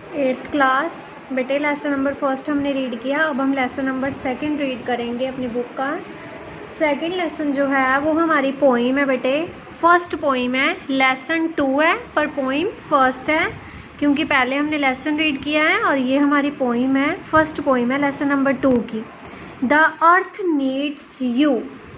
Eighth class बेटे, lesson number first हमने read किया। अब हम लेसन नंबर सेकंड रीड करेंगे अपनी बुक का। सेकंड लेसन जो है वो हमारी पोइम है बेटे। फर्स्ट पोइम है, लेसन 2 है पर पोइम फर्स्ट है क्योंकि पहले हमने लेसन रीड किया है और ये हमारी पोइम है, फर्स्ट पोइम है लेसन नंबर 2 की। The earth needs you.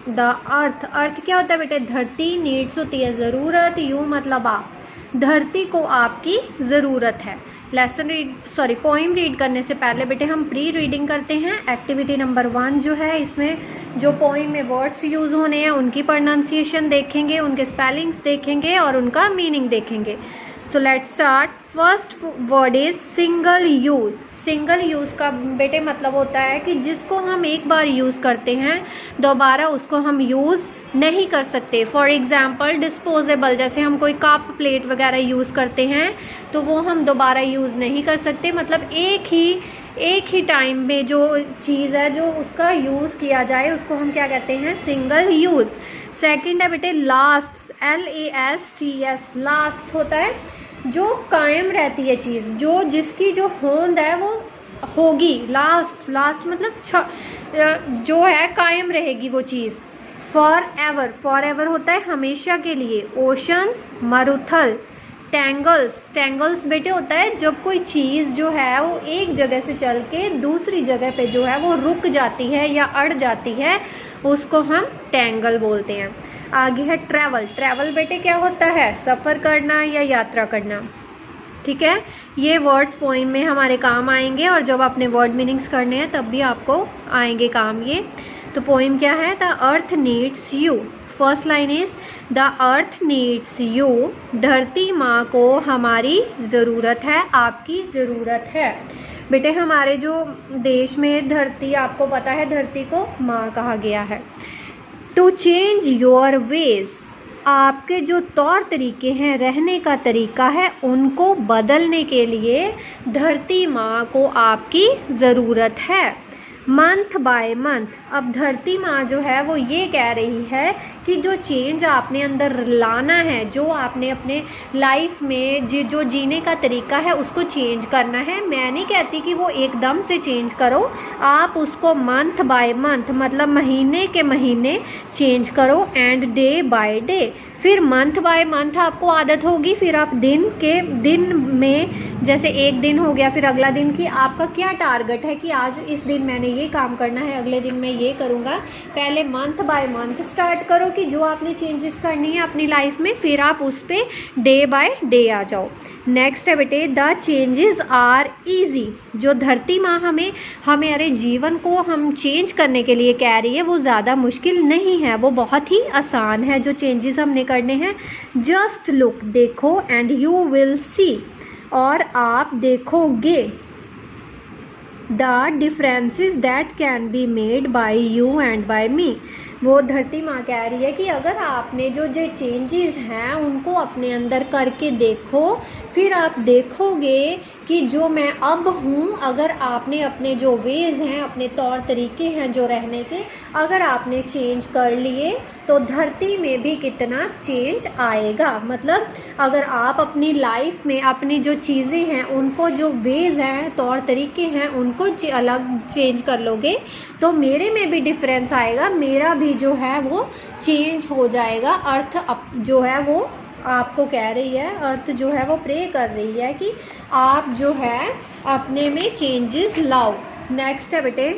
The earth, earth क्या होता है बेटे? धरती। नीड्स होती है ज़रूरत, यू मतलब आप। धरती को आपकी ज़रूरत है। लेसन रीड पोइम रीड करने से पहले बेटे हम प्री रीडिंग करते हैं। एक्टिविटी नंबर 1 जो है, इसमें जो पोइम में वर्ड्स यूज़ होने हैं उनकी प्रोनाउंसिएशन देखेंगे, उनके स्पेलिंग्स देखेंगे और उनका मीनिंग देखेंगे। So let's start. First word is single use. Single use का बेटे मतलब होता है कि जिसको हम एक बार यूज़ करते हैं दोबारा उसको हम यूज़ नहीं कर सकते। फॉर एग्ज़ाम्पल डिस्पोजेबल, जैसे हम कोई कप प्लेट वगैरह यूज़ करते हैं तो वो हम दोबारा यूज़ नहीं कर सकते। मतलब एक ही टाइम में जो चीज़ है जो उसका यूज़ किया जाए उसको हम क्या कहते हैं? Single use. सेकंड है बेटे लास्ट, LAST। लास्ट होता है जो कायम रहती है चीज़, जो जिसकी जो होंद है वो होगी। लास्ट मतलब जो है कायम रहेगी वो चीज़। फॉर एवर होता है हमेशा के लिए। ओशंस, मरुथल। टेंगल्स बेटे होता है जब कोई चीज़ जो है वो एक जगह से चल के दूसरी जगह पे जो है वो रुक जाती है या अड़ जाती है, उसको हम टेंगल बोलते हैं। आगे है ट्रैवल बेटे क्या होता है? सफ़र करना या यात्रा करना। ठीक है, ये वर्ड्स पोइम में हमारे काम आएंगे और जब आपने वर्ड मीनिंग्स करने हैं तब भी आपको आएंगे काम ये। तो पोइम क्या है? The earth needs you. First line is the earth needs you. धरती माँ को हमारी ज़रूरत है, आपकी ज़रूरत है। बेटे हमारे जो देश में धरती, आपको पता है धरती को माँ कहा गया है। टू चेंज योर वेज, आपके जो तौर तरीके हैं, रहने का तरीका है, उनको बदलने के लिए धरती माँ को आपकी ज़रूरत है। मंथ बाय मंथ, अब धरती माँ जो है वो ये कह रही है कि जो चेंज आपने अंदर लाना है, जो आपने अपने लाइफ में जो जीने का तरीका है उसको चेंज करना है। मैं नहीं कहती कि वो एकदम से चेंज करो, आप उसको मंथ बाय मंथ मतलब महीने के महीने चेंज करो एंड डे बाय डे। फिर मंथ बाय मंथ आपको आदत होगी, फिर आप दिन में जैसे एक दिन हो गया फिर अगला दिन की आपका क्या टारगेट है कि आज इस दिन मैंने ये काम करना है, अगले दिन मैं ये करूँगा। पहले मंथ बाय मंथ स्टार्ट करो कि जो आपने चेंजेस करनी है अपनी लाइफ में, फिर आप उस पर डे बाय डे आ जाओ। नेक्स्ट है बेटे द चेंजेस आर ईजी। जो धरती माँ हमारे जीवन को हम चेंज करने के लिए कह रही है वो ज़्यादा मुश्किल नहीं है, वो बहुत ही आसान है जो चेंजेस हमने करने हैं। जस्ट लुक, देखो, एंड यू विल सी, और आप देखोगे। The differences that can be made by you and by me. वो धरती माँ कह रही है कि अगर आपने जो चेंजेस हैं उनको अपने अंदर करके देखो, फिर आप देखोगे कि जो मैं अब हूँ, अगर आपने अपने जो वेज हैं, अपने तौर तरीके हैं जो रहने के, अगर आपने चेंज कर लिए तो धरती में भी कितना चेंज आएगा। मतलब अगर आप अपनी लाइफ में अपनी जो चीज़ें हैं उनको, जो वेज हैं, तौर तरीके हैं, उनको अलग चेंज कर लोगे तो मेरे में भी डिफरेंस आएगा, मेरा भी जो है वो चेंज हो जाएगा। अर्थ जो है वो आपको कह रही है, अर्थ जो है वो प्रे कर रही है कि आप जो है अपने में चेंजेस लाओ। नेक्स्ट है बेटे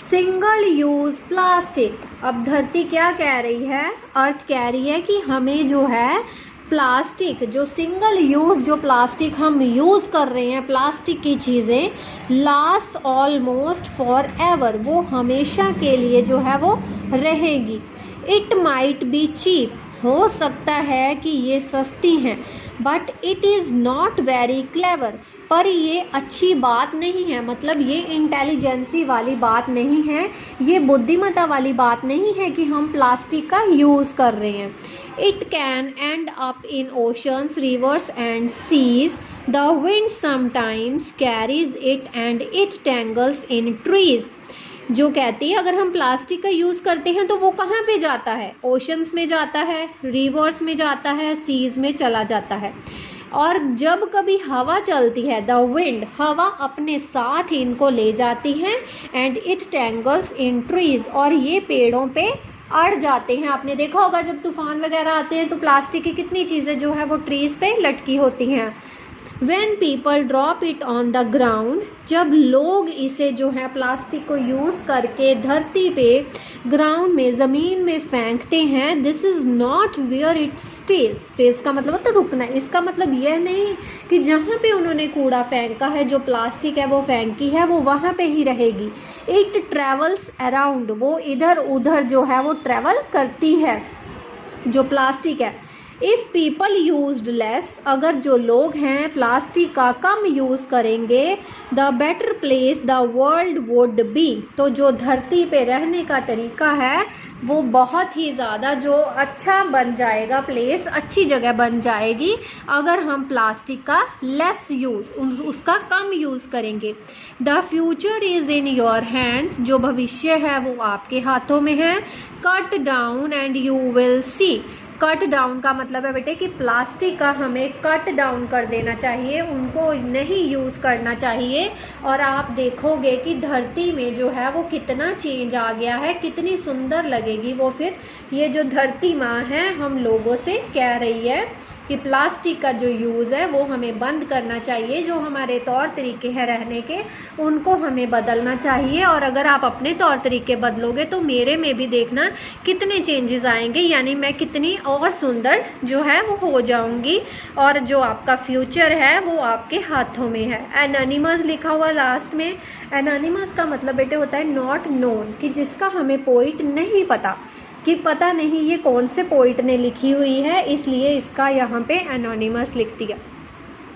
सिंगल यूज़ प्लास्टिक। अब धरती क्या कह रही है? अर्थ कह रही है कि हमें जो है प्लास्टिक, जो सिंगल यूज़ जो प्लास्टिक हम यूज़ कर रहे हैं, प्लास्टिक की चीज़ें, लास्ट ऑलमोस्ट फॉर एवर, वो हमेशा के लिए जो है वो रहेगी। इट माइट बी चीप, हो सकता है कि ये सस्ती हैं, but it is not very clever, पर ये अच्छी बात नहीं है, मतलब ये इंटेलिजेंसी वाली बात नहीं है, ये बुद्धिमत्ता वाली बात नहीं है कि हम प्लास्टिक का यूज़ कर रहे हैं। It can end up in oceans, rivers and seas, the wind sometimes carries it and it tangles in trees. जो कहती है अगर हम प्लास्टिक का यूज़ करते हैं तो वो कहाँ पे जाता है? ओशंस में जाता है, रिवर्स में जाता है, सीज में चला जाता है। और जब कभी हवा चलती है, द विंड, हवा अपने साथ इनको ले जाती है, and it tangles in trees, और ये पेड़ों पे अड़ जाते हैं। आपने देखा होगा जब तूफान वगैरह आते हैं तो प्लास्टिक की कितनी चीज़ें जो है वो ट्रीज पे लटकी होती हैं। When people drop it on the ground, जब लोग इसे जो है प्लास्टिक को यूज़ करके धरती पे ग्राउंड में ज़मीन में फेंकते हैं, this is not where it stays, stays का मतलब होता है रुकना। इसका मतलब यह नहीं कि जहाँ पे उन्होंने कूड़ा फेंका है, जो प्लास्टिक है वो फेंकी है, वो वहाँ पे ही रहेगी। इट ट्रेवल्स अराउंड, वो इधर उधर जो है वो ट्रेवल करती है जो प्लास्टिक है। इफ़ पीपल यूज्ड लेस, अगर जो लोग हैं प्लास्टिक का कम यूज़ करेंगे, the better place the world would be, तो जो धरती पे रहने का तरीका है वो बहुत ही ज़्यादा जो अच्छा बन जाएगा, प्लेस अच्छी जगह बन जाएगी अगर हम प्लास्टिक का लेस यूज़, उसका कम यूज़ करेंगे। The future is in your hands, जो भविष्य है वो आपके हाथों में है। Cut down and you will C, cut down का मतलब है बेटे कि प्लास्टिक का हमें कट डाउन कर देना चाहिए, उनको नहीं यूज़ करना चाहिए। और आप देखोगे कि धरती में जो है वो कितना चेंज आ गया है, कितनी सुंदर लगेगी वो। फिर ये जो धरती माँ है हम लोगों से कह रही है कि प्लास्टिक का जो यूज़ है वो हमें बंद करना चाहिए, जो हमारे तौर तरीके हैं रहने के उनको हमें बदलना चाहिए। और अगर आप अपने तौर तरीके बदलोगे तो मेरे में भी देखना कितने चेंजेस आएंगे, यानी मैं कितनी और सुंदर जो है वो हो जाऊंगी, और जो आपका फ्यूचर है वो आपके हाथों में है। एनोनिमस लिखा हुआ लास्ट में। एनोनिमस का मतलब बेटे होता है नॉट नोन, कि जिसका हमें पोइट नहीं पता, कि पता नहीं ये कौन से पोइट ने लिखी हुई है, इसलिए इसका यहाँ पे एनोनिमस लिख दिया।